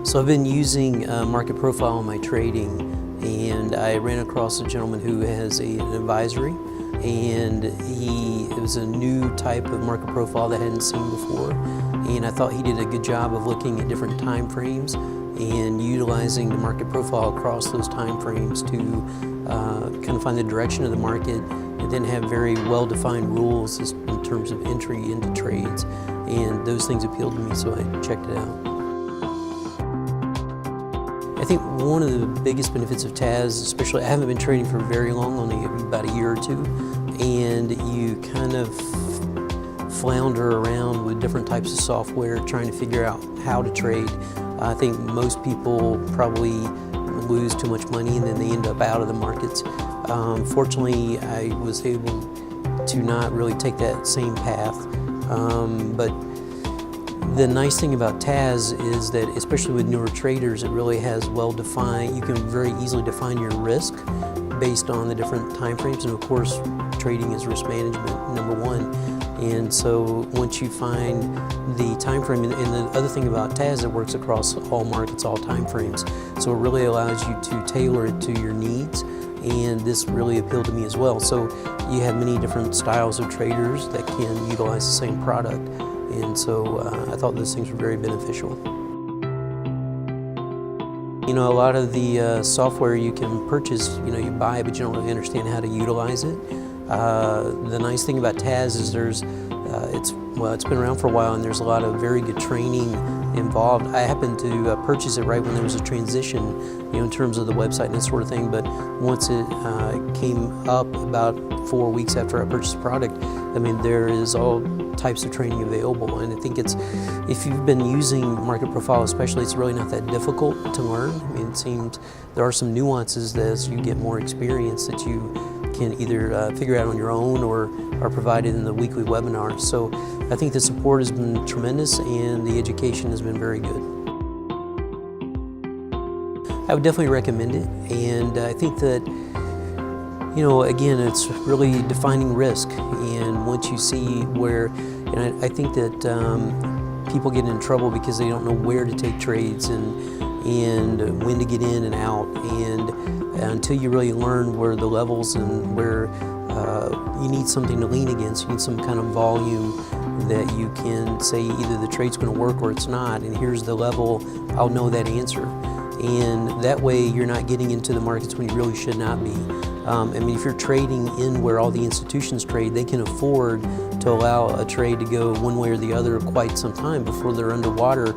So I've been using Market Profile in my trading, and I ran across a gentleman who has an advisory, and it was a new type of Market Profile that I hadn't seen before, and I thought he did a good job of looking at different time frames and utilizing the Market Profile across those time frames to kind of find the direction of the market, and then have very well-defined rules in terms of entry into trades, and those things appealed to me, so I checked it out. I think one of the biggest benefits of TAS, especially, I haven't been trading for very long, only about a year or two, and you kind of flounder around with different types of software trying to figure out how to trade. I think most people probably lose too much money and then they end up out of the markets. Fortunately, I was able to not really take that same path, but the nice thing about TAS is that, especially with newer traders, it really has well-defined, you can very easily define your risk based on the different time frames, and of course, trading is risk management, number one. And so once you find the time frame, and the other thing about TAS, it works across all markets, all time frames. So it really allows you to tailor it to your needs, and this really appealed to me as well. So you have many different styles of traders that can utilize the same product. And so I thought those things were very beneficial. You know, a lot of the software you can purchase, you buy, but you don't really understand how to utilize it. The nice thing about TAS is it's been around for a while, and there's a lot of very good training involved. I happened to purchase it right when there was a transition, in terms of the website and that sort of thing, but once it came up about 4 weeks after I purchased the product, I mean, there is all types of training available, and I think if you've been using Market Profile especially, it's really not that difficult to learn. I mean, it seems there are some nuances that as you get more experience that you can either figure out on your own or are provided in the weekly webinars. So I think the support has been tremendous and the education has been very good. I would definitely recommend it, and I think that, again, it's really defining risk, and once you see where, and I think that people get in trouble because they don't know where to take trades and when to get in and out, and until you really learn where the levels and where you need something to lean against, you need some kind of volume that you can say either the trade's going to work or it's not, and here's the level, I'll know that answer. And that way you're not getting into the markets when you really should not be. I mean, if you're trading in where all the institutions trade, they can afford to allow a trade to go one way or the other quite some time before they're underwater.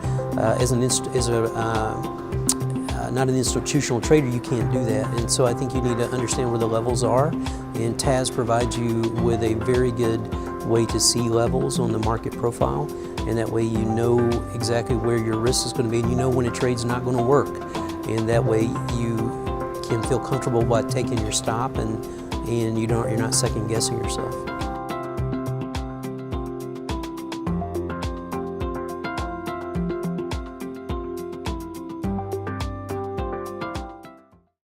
Not an institutional trader, you can't do that. And so I think you need to understand where the levels are, and TAS provides you with a very good way to see levels on the Market Profile, and that way you know exactly where your risk is going to be, and you know when a trade's not going to work, and that way you can feel comfortable about taking your stop, and you're not second guessing yourself.